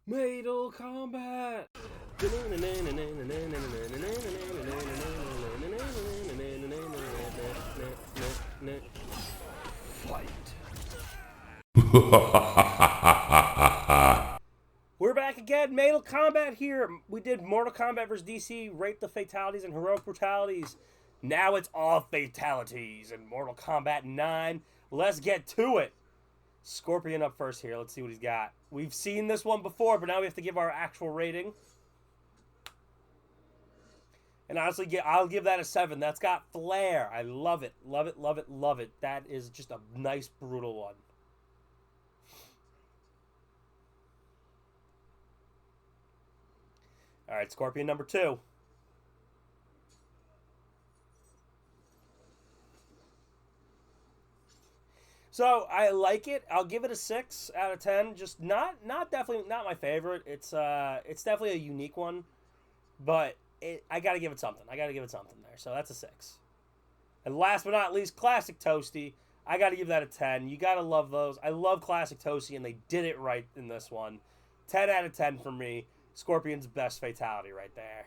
Mortal Kombat. Fight. We're back again. Mortal Kombat here. We did Mortal Kombat vs. DC, rate the fatalities and heroic brutalities. Now it's all fatalities in Mortal Kombat 9. Let's get to it. Scorpion up first here. Let's see what he's got. We've seen this one before, but now we have to give our actual rating. And honestly, I'll give that a 7. That's got flair. I love it. Love it, love it, love it. That is just a nice, brutal one. All right, Scorpion number 2. So I like it. I'll give it a 6 out of 10. Just not definitely not my favorite. It's definitely a unique one, but I gotta give it something. I gotta give it something there. So that's a 6. And last but not least, Classic Toasty. I gotta give that a 10. You gotta love those. I love Classic Toasty, and they did it right in this one. 10 out of 10 for me. Scorpion's best fatality right there.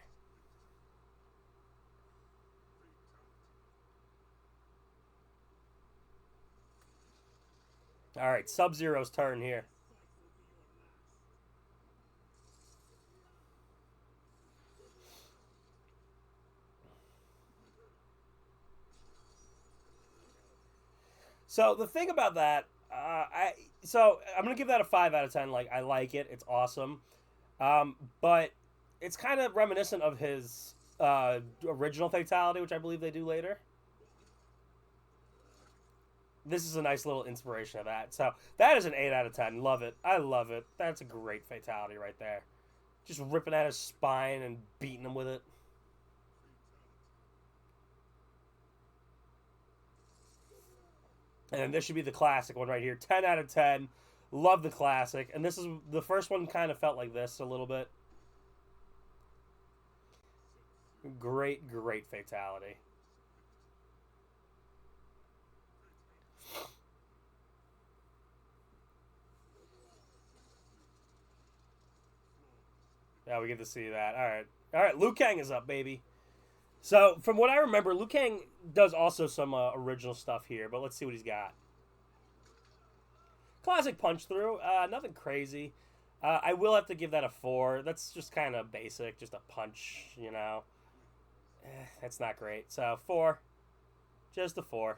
All right, Sub-Zero's turn here. So the thing about that, I'm gonna give that a 5 out of 10. Like, I like it. It's awesome. But it's kind of reminiscent of his original fatality, which I believe they do later. This is a nice little inspiration of that. So that is an 8 out of 10. Love it. I love it. That's a great fatality right there. Just ripping at his spine and beating him with it. And then this should be the classic one right here. 10 out of 10. Love the classic. And this is the first one kind of felt like this a little bit. Great, great fatality. Yeah, we get to see that. All right. All right, Liu Kang is up, baby. So, from what I remember, Liu Kang does also some original stuff here, but let's see what he's got. Classic punch through. Nothing crazy. I will have to give that a 4. That's just kind of basic, just a punch, you know. That's not great. So, 4. Just a 4.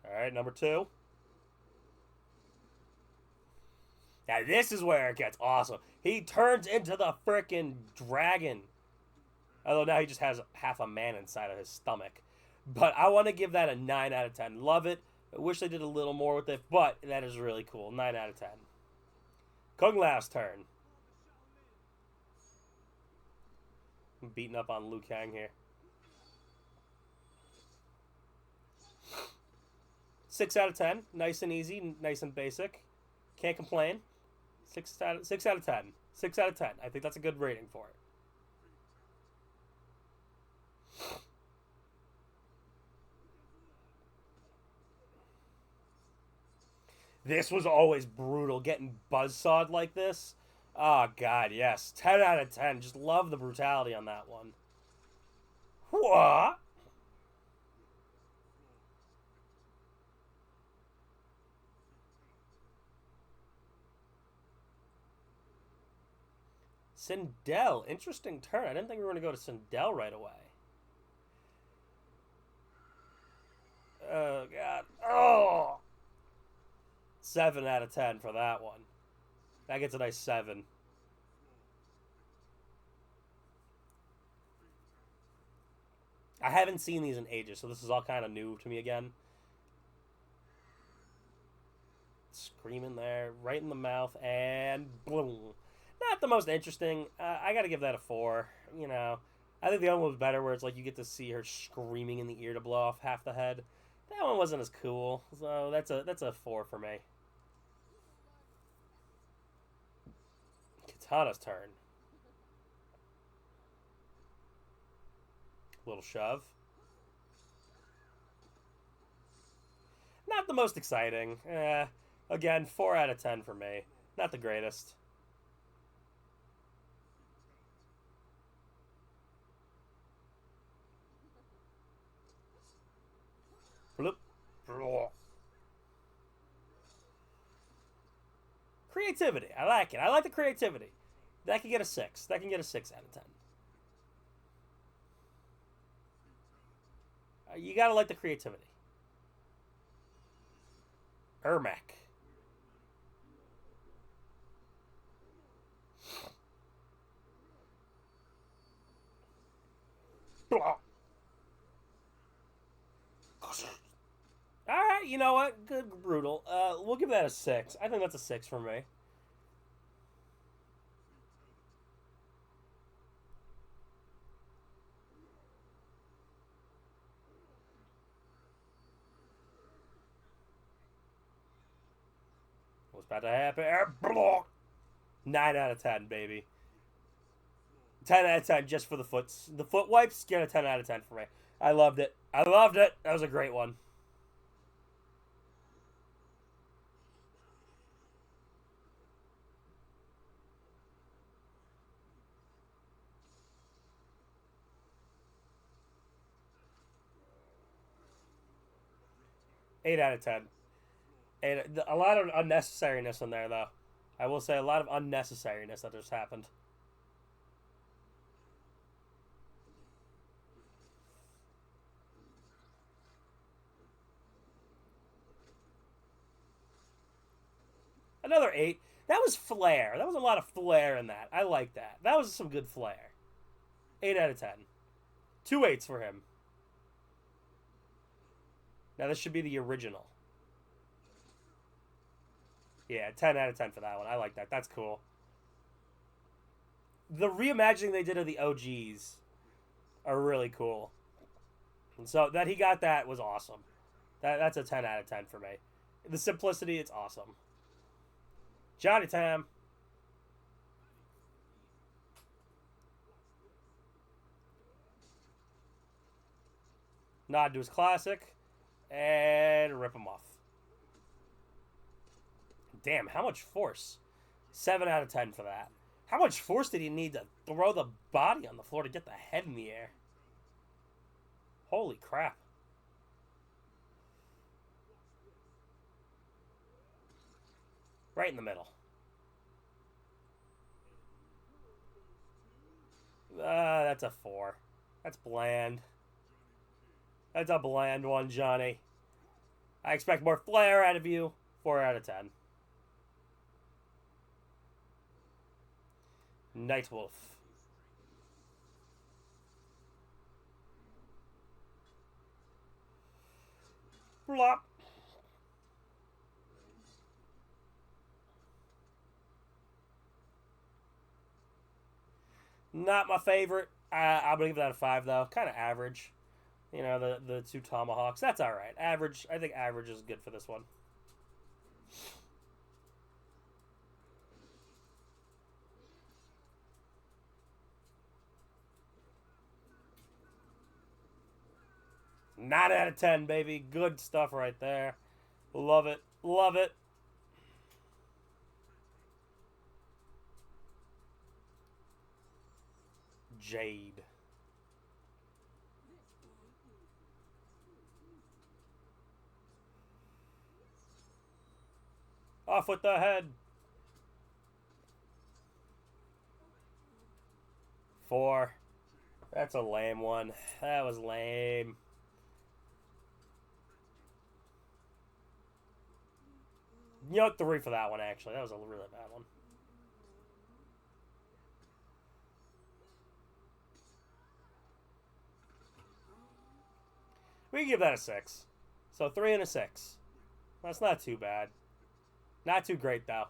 All right, number 2. Now, this is where it gets awesome. He turns into the freaking dragon. Although now he just has half a man inside of his stomach. But I want to give that a 9 out of 10. Love it. I wish they did a little more with it, but that is really cool. 9 out of 10. Kung Lao's turn. I'm beating up on Liu Kang here. 6 out of 10. Nice and easy. Nice and basic. Can't complain. 6 out of 10. 6 out of 10. I think that's a good rating for it. This was always brutal, getting buzzsawed like this. Oh, God, yes. 10 out of 10. Just love the brutality on that one. What? Sindel. Interesting turn. I didn't think we were going to go to Sindel right away. Oh, God. Oh! 7 out of 10 for that one. That gets a nice 7. I haven't seen these in ages, so this is all kind of new to me again. Screaming there, right in the mouth, and boom. Not the most interesting. I got to give that a 4. You know, I think the other one was better, where it's like you get to see her screaming in the ear to blow off half the head. That one wasn't as cool, so that's a 4 for me. Katana's turn. Little shove. Not the most exciting. Again, 4 out of 10 for me. Not the greatest. Bloop. Creativity. I like it. I like the creativity. That can get a 6. That can get a 6 out of 10. You gotta like the creativity. Ermac. Alright, you know what? Good, brutal. We'll give that a 6. I think that's a 6 for me. What's about to happen? 9 out of 10, baby. 10 out of 10 just for the foots. The foot wipes, get a 10 out of 10 for me. I loved it. I loved it. That was a great one. 8 out of 10. And a lot of unnecessariness in there, though. I will say a lot of unnecessariness that just happened. Another 8. That was flair. That was a lot of flair in that. I like that. That was some good flair. 8 out of 10. 2 8s for him. Now this should be the original. Yeah, 10 out of 10 for that one. I like that. That's cool. The reimagining they did of the OGs are really cool. And so that he got that was awesome. That's a 10 out of 10 for me. The simplicity, it's awesome. Johnny Tam. Nod to his classic. And rip him off. Damn, how much force? 7 out of 10 for that. How much force did he need to throw the body on the floor to get the head in the air? Holy crap. Right in the middle. That's a 4. That's bland. That's a bland one, Johnny. I expect more flair out of you. 4 out of 10. Nightwolf. Blop. Not my favorite. I'm gonna give that a 5 though. Kind of average. You know, the 2 tomahawks. That's all right. Average. I think average is good for this one. Nine out of 10, baby. Good stuff right there. Love it. Love it. Jade. Off with the head. 4. That's a lame one. That was lame. You know, 3 for that one, actually. That was a really bad one. We can give that a 6. So 3 and a 6. That's not too bad. Not too great, though.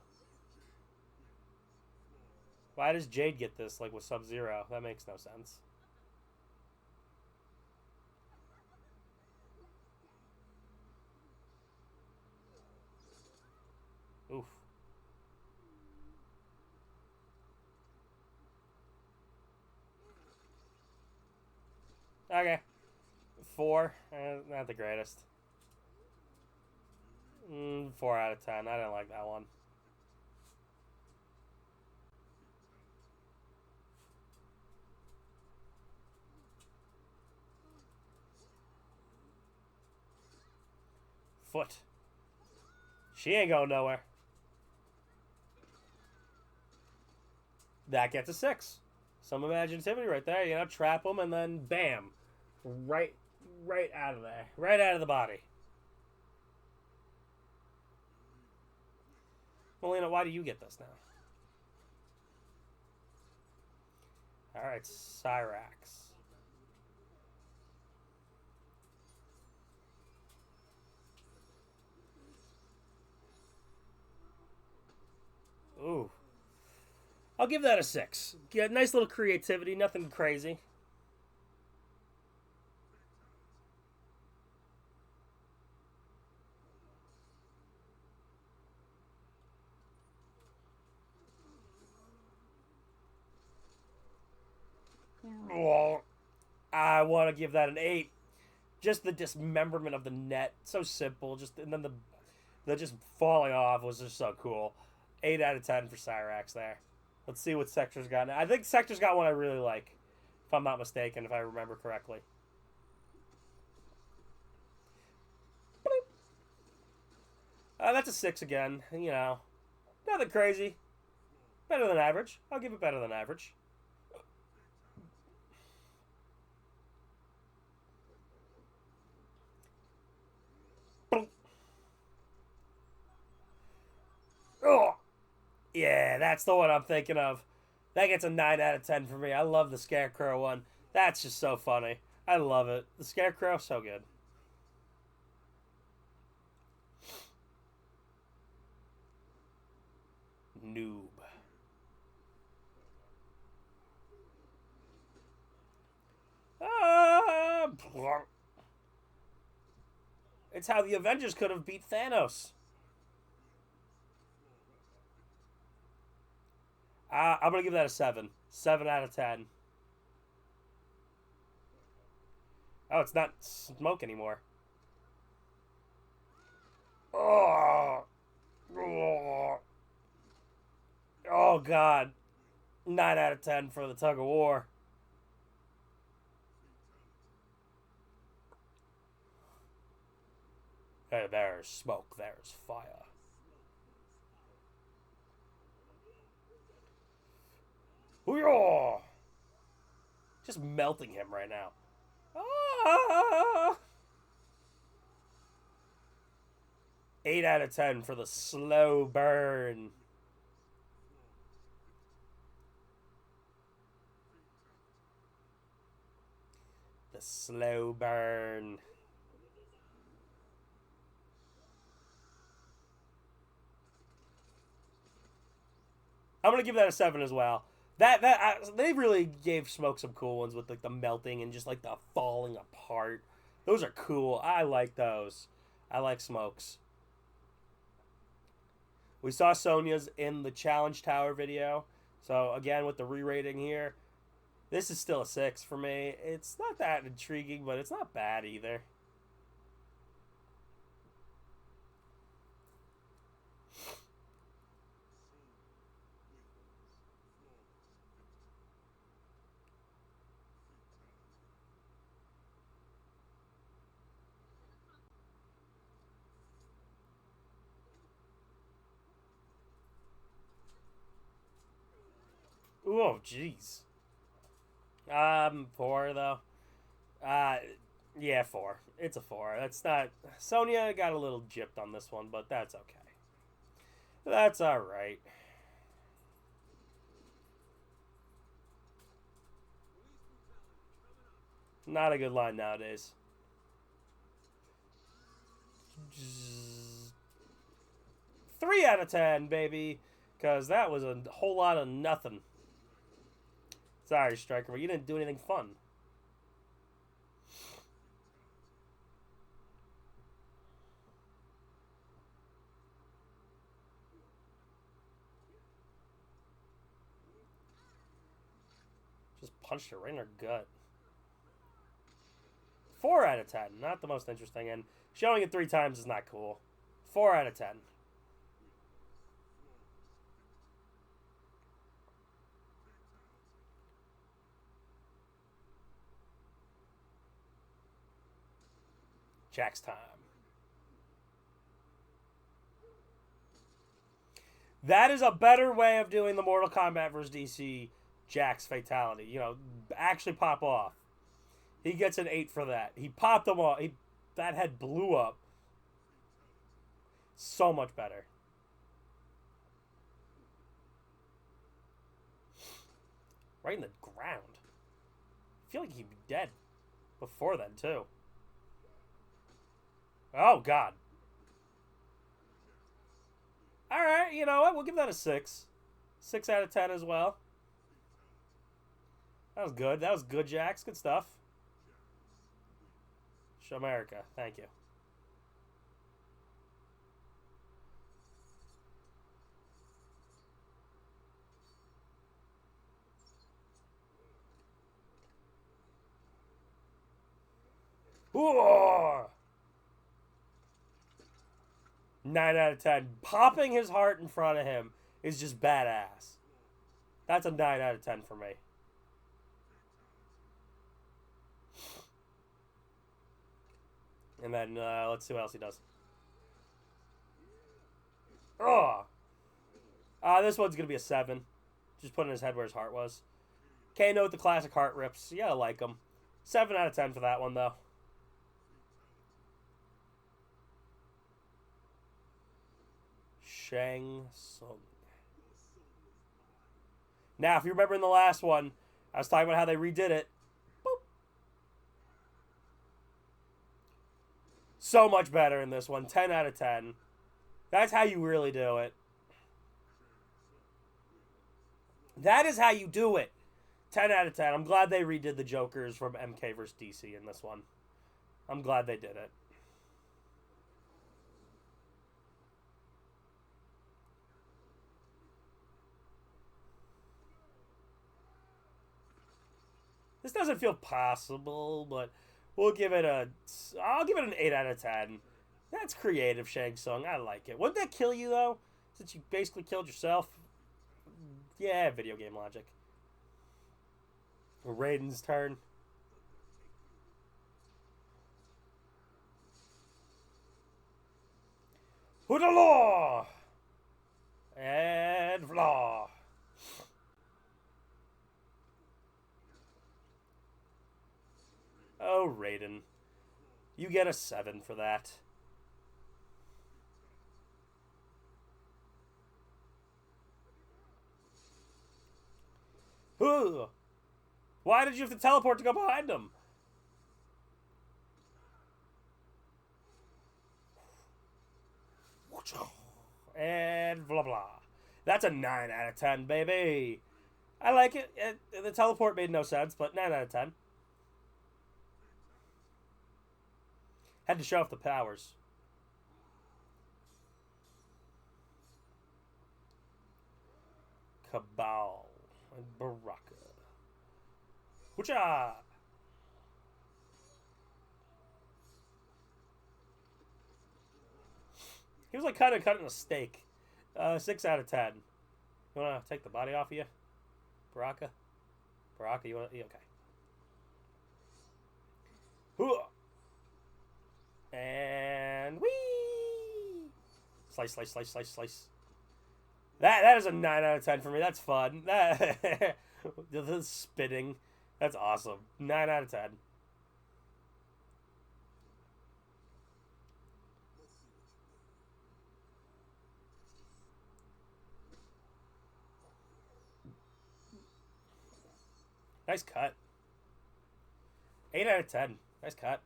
Why does Jade get this, like, with Sub-Zero? That makes no sense. Oof. Okay. 4. Not the greatest. 4 out of 10. I didn't like that one. Foot. She ain't going nowhere. That gets a 6. Some imaginativity right there. You know, trap them and then bam, right, right out of there, right out of the body. Melina, why do you get this now? All right, Cyrax. Ooh. I'll give that a 6. Yeah, nice little creativity, nothing crazy. Oh, I want to give that an 8. Just the dismemberment of the net, so simple. Just and then the just falling off was just so cool. 8 out of 10 for Cyrax there. Let's see what Sector's got. I think Sector's got one I really like, if I'm not mistaken, if I remember correctly. That's a 6 again. You know, nothing crazy. Better than average. I'll give it better than average. Oh, yeah, that's the one I'm thinking of. That gets a 9 out of 10 for me. I love the Scarecrow one. That's just so funny. I love it. The Scarecrow, so good. Noob. Ah, it's how the Avengers could have beat Thanos. I'm gonna give that a 7. 7 out of 10. Oh, it's not smoke anymore. Oh, oh, oh God. 9 out of 10 for the tug of war. Hey, there's smoke. There's fire. Ooh, just melting him right now. Ah! 8 out of 10 for the slow burn. The slow burn. I'm gonna give that a 7 as well. They really gave Smoke some cool ones with like the melting and just like the falling apart. Those are cool. I like those. I like Smokes. We saw Sonya's in the Challenge Tower video. So again, with the re-rating here, this is still a 6 for me. It's not that intriguing, but it's not bad either. Oh, jeez. 4 though. Uh, yeah, 4. It's a 4. That's not. Sonya got a little gypped on this one, but that's okay. That's all right. Not a good line nowadays. 3 out of 10, baby. Because that was a whole lot of nothing. Sorry, Striker, but you didn't do anything fun. Just punched her right in her gut. 4 out of 10. Not the most interesting. And showing it 3 times is not cool. 4 out of 10. Jack's time. That is a better way of doing the Mortal Kombat vs. DC Jack's Fatality. You know, actually pop off. He gets an 8 for that. He popped them off. That head blew up. So much better. Right in the ground. I feel like he'd be dead before then, too. Oh, God. Alright, you know what? We'll give that a 6. 6 out of 10 as well. That was good. That was good, Jax. Good stuff. Show America. Thank you. Ooh! 9 out of 10. Popping his heart in front of him is just badass. That's a 9 out of 10 for me. And then let's see what else he does. Oh! This one's going to be a 7. Just putting his head where his heart was. Kano with the classic heart rips. Yeah, I like him. 7 out of 10 for that one, though. Shang Tsung. Now, if you remember in the last one, I was talking about how they redid it. Boop. So much better in this one. 10 out of 10. That's how you really do it. That is how you do it. 10 out of 10. I'm glad they redid the Jokers from MK vs. DC in this one. I'm glad they did it. This doesn't feel possible, but we'll give it a... I'll give it an 8 out of 10. That's creative, Shang Tsung. I like it. Wouldn't that kill you, though? Since you basically killed yourself? Yeah, video game logic. Raiden's turn. Hoodalaw! And Vlah. Oh, Raiden. You get a 7 for that. Ooh. Why did you have to teleport to go behind him? And blah blah. That's a 9 out of 10, baby. I like it. The teleport made no sense, but 9 out of 10. Had to show off the powers. Cabal and Baraka. Woocha! He was like kind of cutting a steak. 6 out of 10. You want to take the body off of you? Baraka? Baraka, you want to... Okay. Hooah! And whee! Slice, slice, slice, slice, slice. That is a 9 out of 10 for me. That's fun. The spitting. That's awesome. 9 out of 10. Nice cut. 8 out of 10. Nice cut.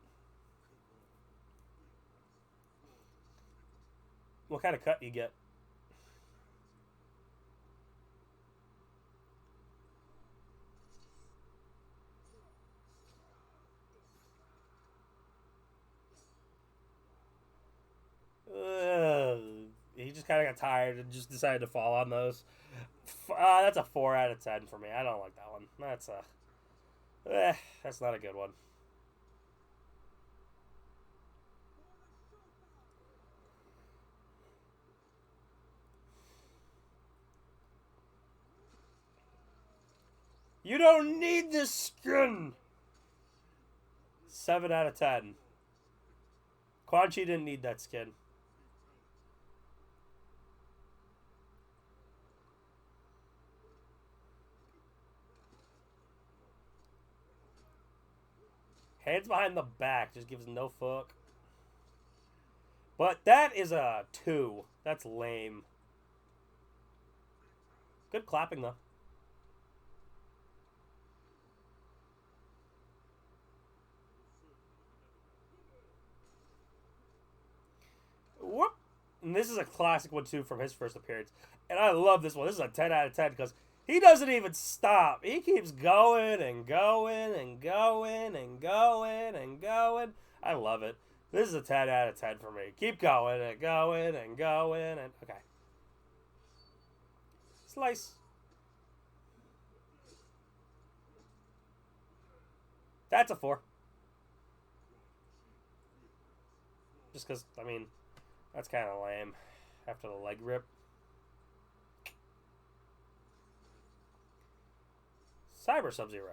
What kind of cut do you get? He just kind of got tired and just decided to fall on those. That's a 4 out of 10 for me. I don't like that one. That's not a good one. You don't need this skin. 7 out of 10. Quan Chi didn't need that skin. Hands behind the back just gives no fuck. But that is a 2. That's lame. Good clapping, though. Whoop. And this is a classic one, too, from his first appearance. And I love this one. This is a 10 out of 10 because he doesn't even stop. He keeps going and going and going and going and going. I love it. This is a 10 out of 10 for me. Keep going and going and going and... Okay. Slice. That's a 4. Just because, I mean, that's kind of lame after the leg rip. Cyber Sub-Zero.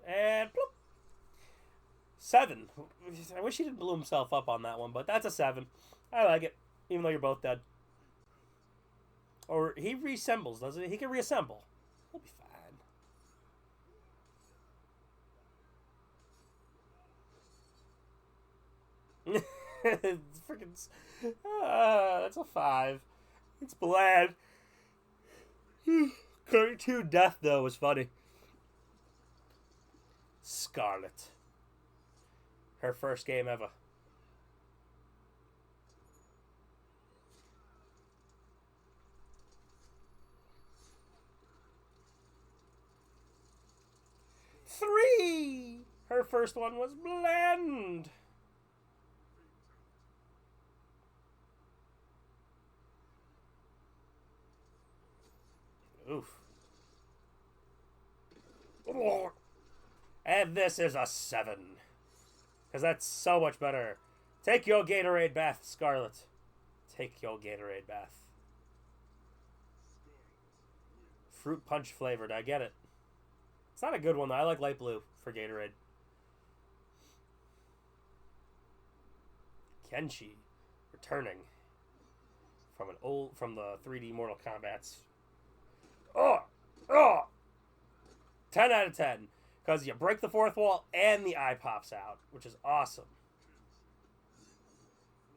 And bloop. 7. I wish he didn't blow himself up on that one, but that's a 7. I like it, even though you're both dead. Or he reassembles, doesn't he? He can reassemble. He'll be fine. Freaking. That's a 5. It's bland. Cartoon death, though, was funny. Scarlet. Her first game ever. Three. Her first one was bland. Oof. And this is a 7. Because that's so much better. Take your Gatorade bath, Scarlet. Take your Gatorade bath. Fruit punch flavored. I get it. It's not a good one, though. I like light blue for Gatorade. Kenshi. Returning. From the 3D Mortal Kombat's. Oh! Oh! 10 out of 10. Because you break the fourth wall and the eye pops out, which is awesome.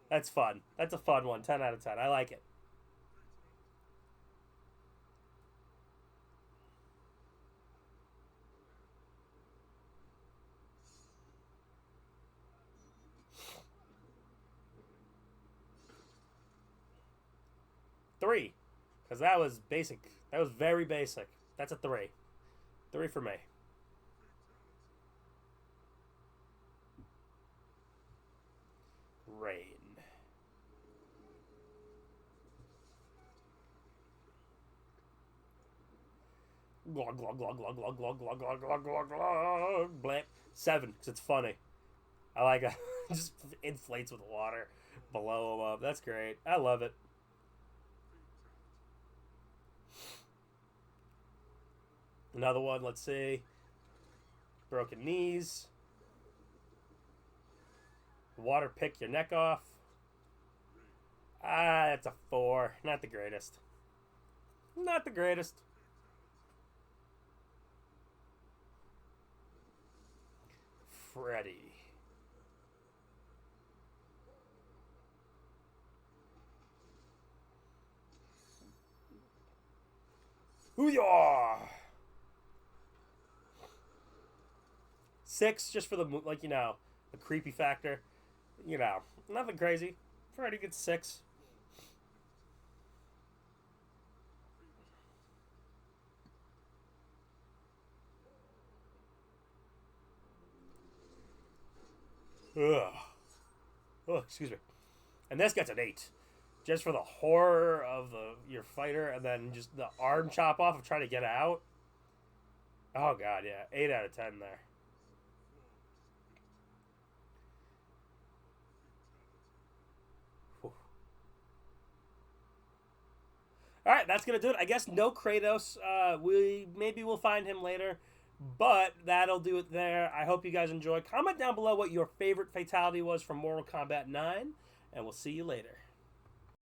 That's fun. That's a fun one. 10 out of 10. I like it. Three. Because that was basic. That was very basic. That's a 3. 3 for me. Rain. Glug, glug, glug, glug, glug, glug, glug, glug, glug, glug, glug. Blamp. 7, because it's funny. I like it. Just inflates with water below him up. That's great. I love it. Another one, let's see. Broken knees. Water pick your neck off. Ah, that's a 4. Not the greatest. Not the greatest. Freddy. Hoo-yah! 6, just for the, like, you know, the creepy factor. You know, nothing crazy. Freddy gets 6. Ugh. Oh, excuse me. And this gets an 8. Just for the horror of your fighter and then just the arm chop off of trying to get out. Oh, God, yeah. 8 out of 10 there. All right, that's gonna do it. I guess no Kratos. We'll find him later, but that'll do it there. I hope you guys enjoy. Comment down below what your favorite fatality was from Mortal Kombat 9, and we'll see you later.